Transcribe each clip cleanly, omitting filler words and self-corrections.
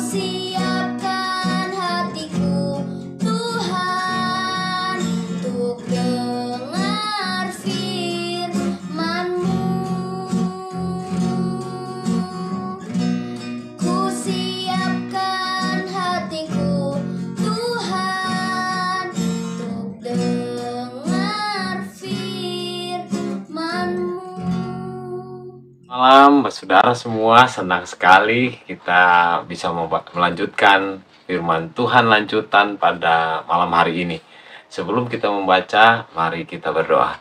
siapkan hatiku, Tuhan, untuk dengar firman-Mu. Ku siapkan hatiku, Tuhan, untuk dengar firman-Mu. Malam, saudara semua, senang sekali kita bisa melanjutkan firman Tuhan lanjutan pada malam hari ini. Sebelum kita membaca, mari kita berdoa.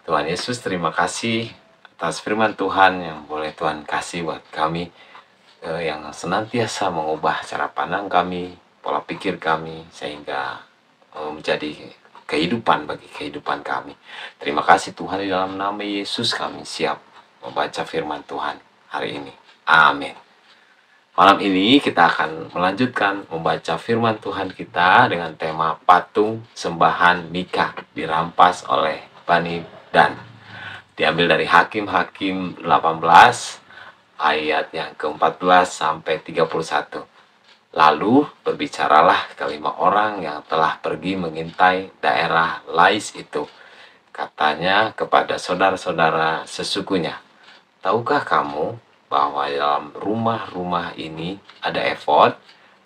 Tuhan Yesus, terima kasih atas firman Tuhan yang boleh Tuhan kasih buat kami, yang senantiasa mengubah cara pandang kami, pola pikir kami, sehingga menjadi kehidupan bagi kehidupan kami. Terima kasih Tuhan, di dalam nama Yesus kami siap membaca firman Tuhan hari ini. Amin. Malam ini kita akan melanjutkan membaca firman Tuhan kita dengan tema patung sembahan Mika dirampas oleh Bani Dan. Diambil dari Hakim-Hakim 18 ayat yang ke-14 sampai 31. Lalu berbicaralah kelima orang yang telah pergi mengintai daerah Lais itu. Katanya kepada saudara-saudara sesukunya, "Tahukah kamu bahwa dalam rumah-rumah ini ada efod,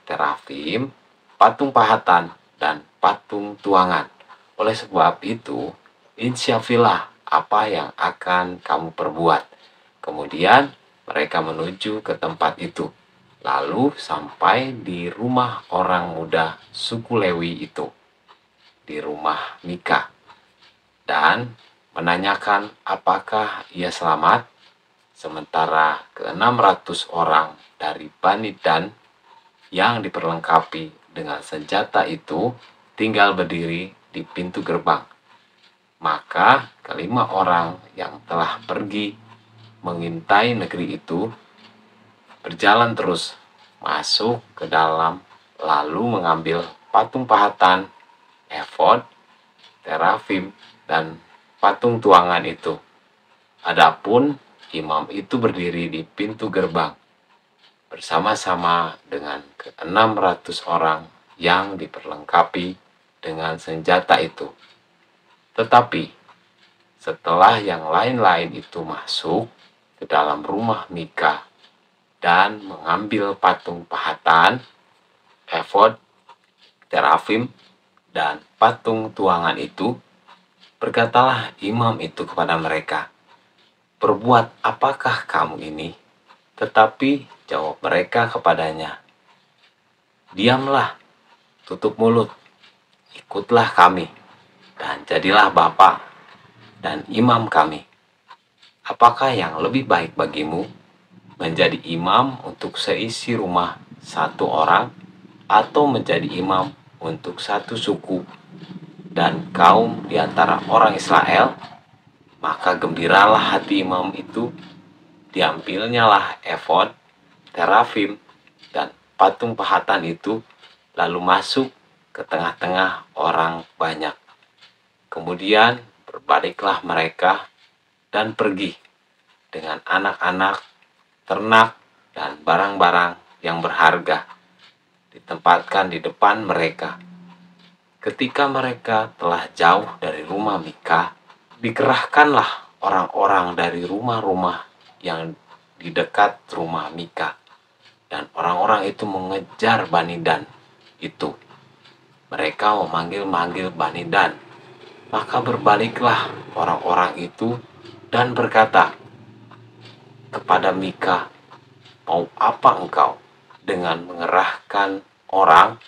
terafim, patung pahatan, dan patung tuangan? Oleh sebab itu, insyafilah apa yang akan kamu perbuat." Kemudian mereka menuju ke tempat itu, lalu sampai di rumah orang muda suku Lewi itu, di rumah Mika, dan menanyakan apakah ia selamat. Sementara ke-600 orang dari Bani Dan yang diperlengkapi dengan senjata itu tinggal berdiri di pintu gerbang. Maka kelima orang yang telah pergi mengintai negeri itu berjalan terus masuk ke dalam, lalu mengambil patung pahatan, efod, terafim, dan patung tuangan itu. Adapun imam itu berdiri di pintu gerbang bersama-sama dengan ke-600 orang yang diperlengkapi dengan senjata itu. Tetapi setelah yang lain-lain itu masuk ke dalam rumah Mika dan mengambil patung pahatan, efod, terafim, dan patung tuangan itu, berkatalah imam itu kepada mereka, "Berbuat apakah kamu ini?" Tetapi jawab mereka kepadanya, "Diamlah, tutup mulut, ikutlah kami, dan jadilah bapa dan imam kami. Apakah yang lebih baik bagimu, menjadi imam untuk seisi rumah satu orang, atau menjadi imam untuk satu suku dan kaum di antara orang Israel?" Maka gembiralah hati imam itu, diambilnyalah efod, terafim, dan patung pahatan itu, lalu masuk ke tengah-tengah orang banyak. Kemudian berbaliklah mereka dan pergi dengan anak-anak, ternak, dan barang-barang yang berharga, ditempatkan di depan mereka. Ketika mereka telah jauh dari rumah Mika, dikerahkanlah orang-orang dari rumah-rumah yang di dekat rumah Mika, dan orang-orang itu mengejar Bani Dan itu. Mereka memanggil-manggil Bani Dan. Maka berbaliklah orang-orang itu dan berkata kepada Mika, "Mau apa engkau dengan mengerahkan orang?"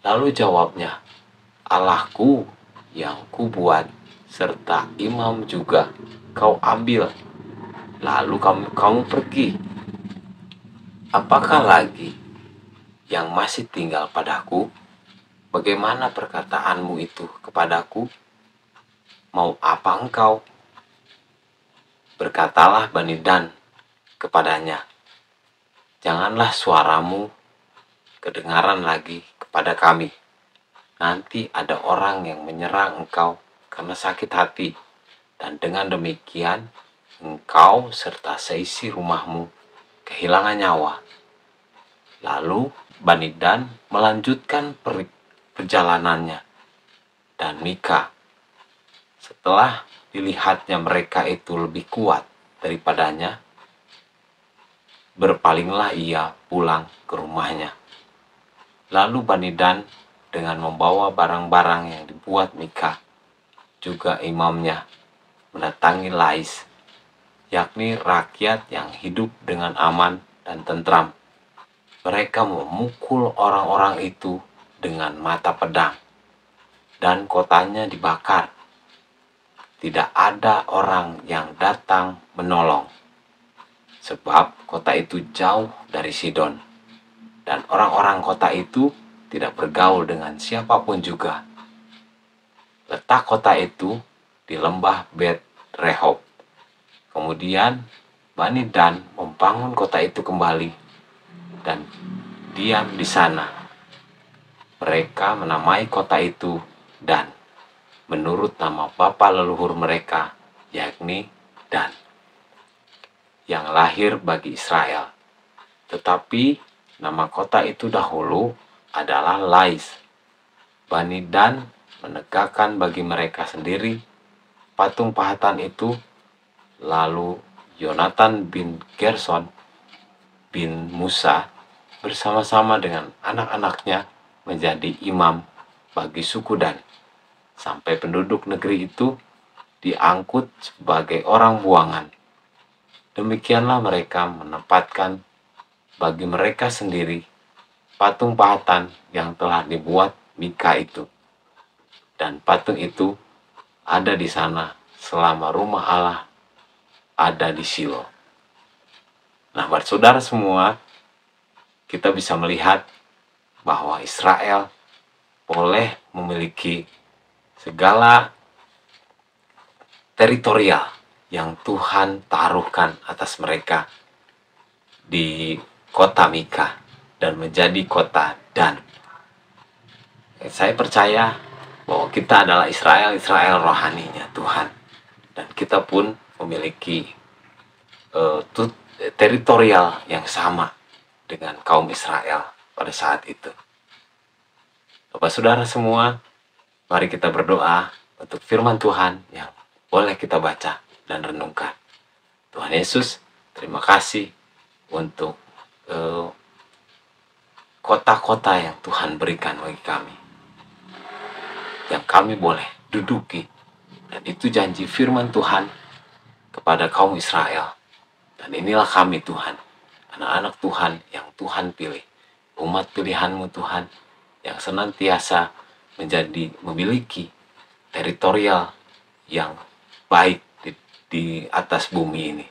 Lalu jawabnya, "Allahku yang kubuat serta imam juga kau ambil, lalu kamu pergi. Apakah lagi yang masih tinggal padaku? Bagaimana perkataanmu itu kepadaku? Mau apa engkau?" Berkatalah Bani Dan kepadanya, "Janganlah suaramu kedengaran lagi kepada kami. Nanti ada orang yang menyerang engkau karena sakit hati, dan dengan demikian engkau serta seisi rumahmu kehilangan nyawa." Lalu Bani Dan melanjutkan perjalanannya, dan Mika, setelah dilihatnya mereka itu lebih kuat daripadanya, berpalinglah ia pulang ke rumahnya. Lalu Bani Dan dengan membawa barang-barang yang dibuat Mika, juga imamnya, mendatangi Lais, yakni rakyat yang hidup dengan aman dan tentram. Mereka memukul orang-orang itu dengan mata pedang, dan kotanya dibakar. Tidak ada orang yang datang menolong, sebab kota itu jauh dari Sidon, dan orang-orang kota itu tidak bergaul dengan siapapun juga. Letak kota itu di lembah Bet Rehob. Kemudian Bani Dan membangun kota itu kembali dan diam di sana. Mereka menamai kota itu Dan, menurut nama bapa leluhur mereka, yakni Dan, yang lahir bagi Israel. Tetapi nama kota itu dahulu adalah Lais. Bani Dan menegakkan bagi mereka sendiri patung pahatan itu. Lalu Yonatan bin Gerson bin Musa bersama-sama dengan anak-anaknya menjadi imam bagi suku Dan, sampai penduduk negeri itu diangkut sebagai orang buangan. Demikianlah mereka menempatkan bagi mereka sendiri patung pahatan yang telah dibuat Mika itu. Dan patung itu ada di sana selama rumah Allah ada di Shilo. Nah, buat saudara semua, kita bisa melihat bahwa Israel boleh memiliki segala teritorial yang Tuhan taruhkan atas mereka di kota Mika dan menjadi kota Dan. Saya percaya bahwa kita adalah Israel rohaninya Tuhan, dan kita pun memiliki teritorial yang sama dengan kaum Israel pada saat itu. Bapak saudara semua, mari kita berdoa untuk firman Tuhan yang boleh kita baca dan renungkan. Tuhan Yesus, terima kasih untuk kota-kota yang Tuhan berikan bagi kami, yang kami boleh duduki. Dan itu janji firman Tuhan kepada kaum Israel. Dan inilah kami Tuhan, anak-anak Tuhan yang Tuhan pilih, umat pilihan-Mu Tuhan, yang senantiasa memiliki teritorial yang baik di atas bumi ini.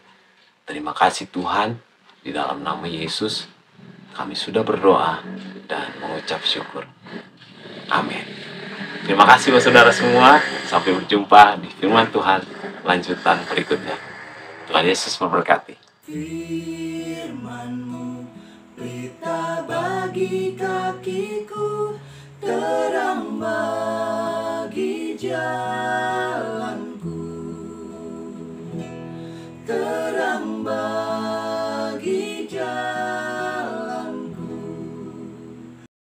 Terima kasih Tuhan, di dalam nama Yesus kami sudah berdoa dan mengucap syukur. Amin. Terima kasih saudara semua, sampai berjumpa di firman Tuhan lanjutan berikutnya. Tuhan Yesus memberkati. Firman-Mu pelita bagi kakiku, terang bagi jalan.